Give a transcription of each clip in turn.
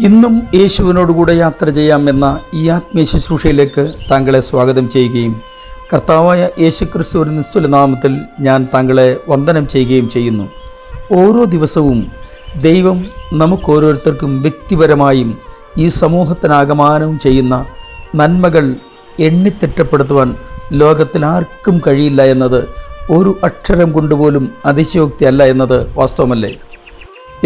ഇന്നും യേശുവിനോടുകൂടെ യാത്ര ചെയ്യാമെന്ന ഈ ആത്മീയ ശുശ്രൂഷയിലേക്ക് താങ്കളെ സ്വാഗതം ചെയ്യുകയും കർത്താവായ യേശുക്രിസ്തുവിന്റെ നിസ്തുല നാമത്തിൽ ഞാൻ താങ്കളെ വന്ദനം ചെയ്യുകയും ചെയ്യുന്നു. ഓരോ ദിവസവും ദൈവം നമുക്കോരോരുത്തർക്കും വ്യക്തിപരമായും ഈ സമൂഹത്തിനാകമാനവും ചെയ്യുന്ന നന്മകൾ എണ്ണിത്തിട്ടപ്പെടുത്തുവാൻ ലോകത്തിൽ ആർക്കും കഴിയില്ല എന്നത് ഒരു അക്ഷരം കൊണ്ടുപോലും അതിശയോക്തിയല്ല എന്നത് വാസ്തവമല്ലേ?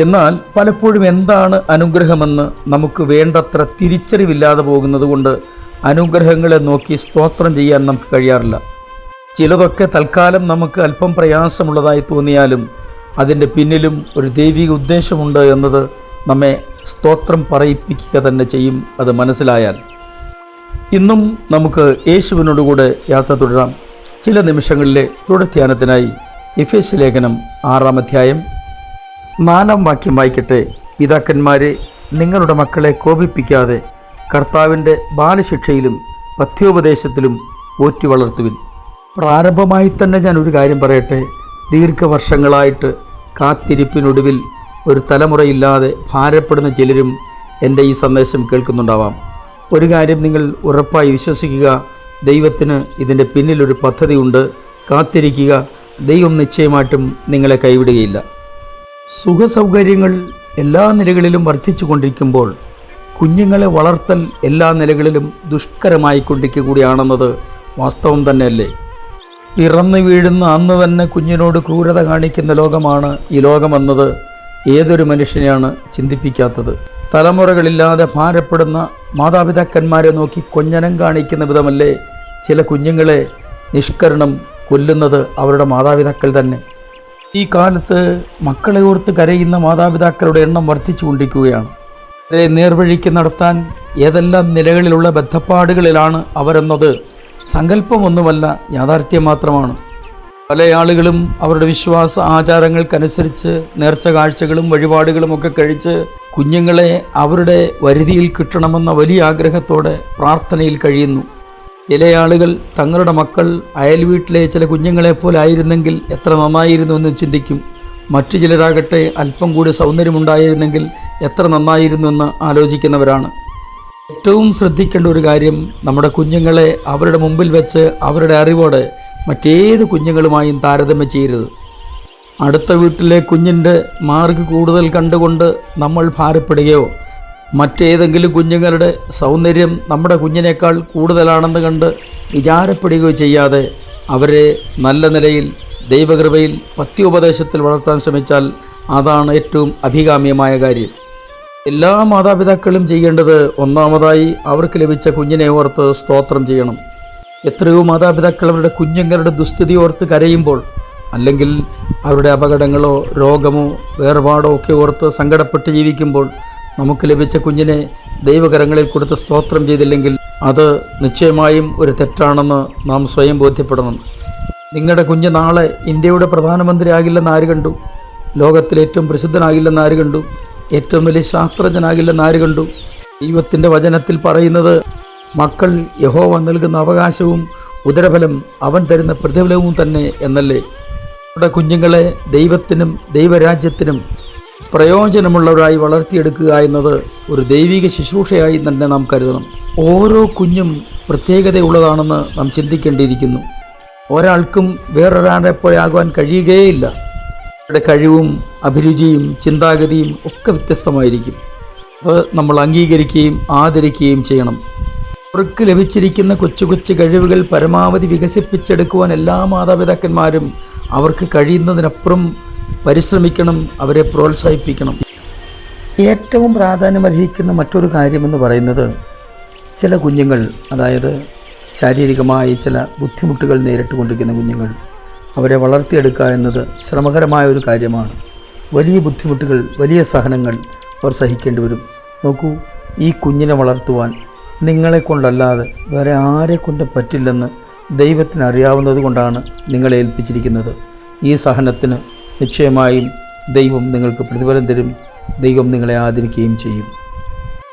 എന്നാൽ പലപ്പോഴും എന്താണ് അനുഗ്രഹമെന്ന് നമുക്ക് വേണ്ടത്ര തിരിച്ചറിവില്ലാതെ പോകുന്നത് കൊണ്ട് അനുഗ്രഹങ്ങളെ നോക്കി സ്തോത്രം ചെയ്യാൻ നമുക്ക് കഴിയാറില്ല. ചിലതൊക്കെ തൽക്കാലം നമുക്ക് അല്പം പ്രയാസമുള്ളതായി തോന്നിയാലും അതിൻ്റെ പിന്നിലും ഒരു ദൈവിക ഉദ്ദേശമുണ്ട് എന്നത് നമ്മെ സ്തോത്രം പറയിപ്പിക്കുക തന്നെ ചെയ്യും, അത് മനസ്സിലായാൽ. ഇന്നും നമുക്ക് യേശുവിനോടുകൂടെ യാത്ര തുടരാം. ചില നിമിഷങ്ങളിലെ തുടർധ്യാനത്തിനായി എഫേസ്യ ലേഖനം 6-ാം അധ്യായം 4-ാം വാക്യം വായിക്കട്ടെ. പിതാക്കന്മാരെ, നിങ്ങളുടെ മക്കളെ കോപിപ്പിക്കാതെ കർത്താവിൻ്റെ ബാലശിക്ഷയിലും പഥ്യോപദേശത്തിലും പോറ്റി വളർത്തുവിൻ. പ്രാരംഭമായി തന്നെ ഞാൻ ഒരു കാര്യം പറയട്ടെ. ദീർഘവർഷങ്ങളായിട്ട് കാത്തിരിപ്പിനൊടുവിൽ ഒരു തലമുറയില്ലാതെ ഭാരപ്പെടുന്ന ചിലരും എൻ്റെ ഈ സന്ദേശം കേൾക്കുന്നുണ്ടാവാം. ഒരു കാര്യം നിങ്ങൾ ഉറപ്പായി വിശ്വസിക്കുക, ദൈവത്തിന് ഇതിൻ്റെ പിന്നിലൊരു പദ്ധതിയുണ്ട്. കാത്തിരിക്കുക, ദൈവം നിശ്ചയമായിട്ടും നിങ്ങളെ കൈവിടുകയില്ല. സുഖസൗകര്യങ്ങൾ എല്ലാ നിലകളിലും വർദ്ധിച്ചു കൊണ്ടിരിക്കുമ്പോൾ കുഞ്ഞുങ്ങളെ വളർത്തൽ എല്ലാ നിലകളിലും ദുഷ്കരമായി കൊണ്ടിരിക്കുക കൂടിയാണെന്നത് വാസ്തവം തന്നെയല്ലേ? പിറന്നു വീഴുന്ന അന്ന് തന്നെ കുഞ്ഞിനോട് ക്രൂരത കാണിക്കുന്ന ലോകമാണ് ഈ ലോകമെന്നത് ഏതൊരു മനുഷ്യനെയാണ് ചിന്തിപ്പിക്കാത്തത്? തലമുറകളില്ലാതെ ഭാരപ്പെടുന്ന മാതാപിതാക്കന്മാരെ നോക്കി കൊഞ്ഞനം കാണിക്കുന്ന വിധമല്ലേ ചില കുഞ്ഞുങ്ങളെ നിഷ്കരണം കൊല്ലുന്നത് അവരുടെ മാതാപിതാക്കൾ തന്നെ? ഈ കാലത്ത് മക്കളെ ഓർത്ത് കരയുന്ന മാതാപിതാക്കളുടെ എണ്ണം വർദ്ധിച്ചു കൊണ്ടിരിക്കുകയാണ്. അവരെ നേർവഴിക്ക് നടത്താൻ ഏതെല്ലാം നിലകളിലുള്ള ബദ്ധപ്പാടുകളിലാണ് അവരെന്നത് സങ്കല്പമൊന്നുമല്ല, യാഥാർത്ഥ്യം മാത്രമാണ്. പല ആളുകളും അവരുടെ വിശ്വാസ ആചാരങ്ങൾക്കനുസരിച്ച് നേർച്ച കാഴ്ചകളും വഴിപാടുകളും ഒക്കെ കഴിച്ച് കുഞ്ഞുങ്ങളെ അവരുടെ വരുതിയിൽ കിട്ടണമെന്ന വലിയ ആഗ്രഹത്തോടെ പ്രാർത്ഥനയിൽ കഴിയുന്നു. ചില ആളുകൾ തങ്ങളുടെ മക്കൾ അയൽ വീട്ടിലെ ചില കുഞ്ഞുങ്ങളെപ്പോലെ ആയിരുന്നെങ്കിൽ എത്ര നന്നായിരുന്നു എന്ന് ചിന്തിക്കും. മറ്റു ചിലരാകട്ടെ അല്പം കൂടി സൗന്ദര്യമുണ്ടായിരുന്നെങ്കിൽ എത്ര നന്നായിരുന്നു എന്ന് ആലോചിക്കുന്നവരാണ്. ഏറ്റവും ശ്രദ്ധിക്കേണ്ട ഒരു കാര്യം, നമ്മുടെ കുഞ്ഞുങ്ങളെ അവരുടെ മുമ്പിൽ വെച്ച് അവരുടെ അറിവോടെ മറ്റേത് കുഞ്ഞുങ്ങളുമായും താരതമ്യം ചെയ്യരുത്. അടുത്ത വീട്ടിലെ കുഞ്ഞിൻ്റെ മാർക്ക് കൂടുതൽ കണ്ടുകൊണ്ട് നമ്മൾ ഭാരപ്പെടുകയോ മറ്റേതെങ്കിലും കുഞ്ഞുങ്ങളുടെ സൗന്ദര്യം നമ്മുടെ കുഞ്ഞിനേക്കാൾ കൂടുതലാണെന്ന് കണ്ട് വിചാരപ്പെടുകയോ ചെയ്യാതെ അവരെ നല്ല നിലയിൽ ദൈവകൃപയിൽ പഥ്യോപദേശത്തിൽ വളർത്താൻ ശ്രമിച്ചാൽ അതാണ് ഏറ്റവും അഭികാമ്യമായ കാര്യം. എല്ലാ മാതാപിതാക്കളും ചെയ്യേണ്ടത് ഒന്നാമതായി അവർക്ക് ലഭിച്ച കുഞ്ഞിനെ ഓർത്ത് സ്തോത്രം ചെയ്യണം. എത്രയോ മാതാപിതാക്കൾ അവരുടെ കുഞ്ഞുങ്ങളുടെ ദുസ്ഥിതി ഓർത്ത് കരയുമ്പോൾ, അല്ലെങ്കിൽ അവരുടെ അപകടങ്ങളോ രോഗമോ വേർപാടോ ഒക്കെ ഓർത്ത് സങ്കടപ്പെട്ട് ജീവിക്കുമ്പോൾ നമുക്ക് ലഭിച്ച കുഞ്ഞിനെ ദൈവകരങ്ങളിൽ കൊടുത്ത് സ്തോത്രം ചെയ്തില്ലെങ്കിൽ അത് നിശ്ചയമായും ഒരു തെറ്റാണെന്ന് നാം സ്വയം ബോധ്യപ്പെടണം. നിങ്ങളുടെ കുഞ്ഞ് നാളെ ഇന്ത്യയുടെ പ്രധാനമന്ത്രി ആകില്ലെന്ന് ആര് കണ്ടു? ലോകത്തിലെ ഏറ്റവും പ്രസിദ്ധനാകില്ലെന്ന് ആര് കണ്ടു? ഏറ്റവും വലിയ ശാസ്ത്രജ്ഞനാകില്ലെന്ന് ആര് കണ്ടു? ദൈവത്തിൻ്റെ വചനത്തിൽ പറയുന്നത് മക്കൾ യഹോവ നൽകുന്ന അവകാശവും ഉദരഫലം അവൻ തരുന്ന പ്രതിഫലവും തന്നെ എന്നല്ലേ? നമ്മുടെ കുഞ്ഞുങ്ങളെ ദൈവത്തിനും ദൈവരാജ്യത്തിനും പ്രയോജനമുള്ളവരായി വളർത്തിയെടുക്കുക എന്നത് ഒരു ദൈവിക ശുശ്രൂഷയായി തന്നെ നാം കരുതണം. ഓരോ കുഞ്ഞും പ്രത്യേകതയുള്ളതാണെന്ന് നാം ചിന്തിക്കേണ്ടിയിരിക്കുന്നു. ഒരാൾക്കും വേറൊരാളെപ്പോലെ ആകുവാൻ കഴിയുകയില്ല. അവരുടെ കഴിവും അഭിരുചിയും ചിന്താഗതിയും ഒക്കെ വ്യത്യസ്തമായിരിക്കും. അത് നമ്മൾ അംഗീകരിക്കുകയും ആദരിക്കുകയും ചെയ്യണം. അവർക്ക് ലഭിച്ചിരിക്കുന്ന കൊച്ചു കൊച്ചു കഴിവുകൾ പരമാവധി വികസിപ്പിച്ചെടുക്കുവാൻ എല്ലാ മാതാപിതാക്കന്മാരും അവർക്ക് കഴിയുന്നതിനപ്പുറം പരിശ്രമിക്കണം, അവരെ പ്രോത്സാഹിപ്പിക്കണം. ഏറ്റവും പ്രാധാന്യമർഹിക്കുന്ന മറ്റൊരു കാര്യമെന്ന് പറയുന്നത്, ചില കുഞ്ഞുങ്ങൾ, അതായത് ശാരീരികമായി ചില ബുദ്ധിമുട്ടുകൾ നേരിട്ടുകൊണ്ടിരിക്കുന്ന കുഞ്ഞുങ്ങൾ, അവരെ വളർത്തിയെടുക്കുക എന്നത് ശ്രമകരമായ ഒരു കാര്യമാണ്. വലിയ ബുദ്ധിമുട്ടുകൾ, വലിയ സഹനങ്ങൾ അവർ സഹിക്കേണ്ടി വരും. നോക്കൂ, ഈ കുഞ്ഞിനെ വളർത്തുവാൻ നിങ്ങളെ കൊണ്ടല്ലാതെ വേറെ ആരെ കൊണ്ട് പറ്റില്ലെന്ന് ദൈവത്തിന് അറിയാവുന്നത് കൊണ്ടാണ് നിങ്ങളെ ഏൽപ്പിച്ചിരിക്കുന്നത്. ഈ സഹനത്തിന് നിശ്ചയമായും ദൈവം നിങ്ങൾക്ക് പ്രതിഫലം തരും. ദൈവം നിങ്ങളെ ആദരിക്കുകയും ചെയ്യും.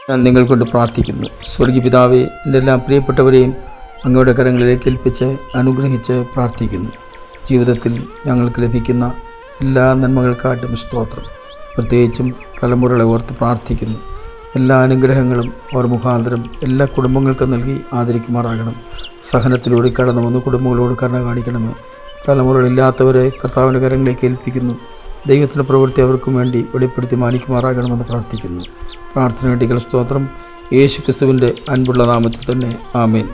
ഞാൻ നിങ്ങൾ കൊണ്ട് പ്രാർത്ഥിക്കുന്നു. സ്വർഗീയ പിതാവേ, എൻ്റെ എല്ലാ പ്രിയപ്പെട്ടവരെയും അങ്ങയുടെ കരങ്ങളിലേക്ക് ഏൽപ്പിച്ച് അനുഗ്രഹിച്ച് പ്രാർത്ഥിക്കുന്നു. ജീവിതത്തിൽ ഞങ്ങൾക്ക് ലഭിക്കുന്ന എല്ലാ നന്മകൾക്കായിട്ടും സ്തോത്രം. പ്രത്യേകിച്ചും തലമുറകളെ ഓർത്ത് പ്രാർത്ഥിക്കുന്നു. എല്ലാ അനുഗ്രഹങ്ങളും അവർ മുഖാന്തരം എല്ലാ കുടുംബങ്ങൾക്കും നൽകി ആദരിക്കുമാറാകണം. സഹനത്തിലൂടെ കടന്നു വന്ന് കുടുംബങ്ങളോട് കരുണ കാണിക്കണമേ. തലമുറകളില്ലാത്തവരെ കർത്താവിൻ്റെ കരങ്ങളിലേക്ക് ഏൽപ്പിക്കുന്നു. ദൈവത്തിൻ്റെ പ്രവൃത്തി അവർക്കും വേണ്ടി വെളിപ്പെടുത്തി മാനിക്കുമാറാകണമെന്ന് പ്രാർത്ഥിക്കുന്നു. പ്രാർത്ഥന വേണ്ടിയുള്ള സ്തോത്രം യേശു ക്രിസ്തുവിൻ്റെ അൻപുള്ള നാമത്തിൽ തന്നെ. ആമേൻ.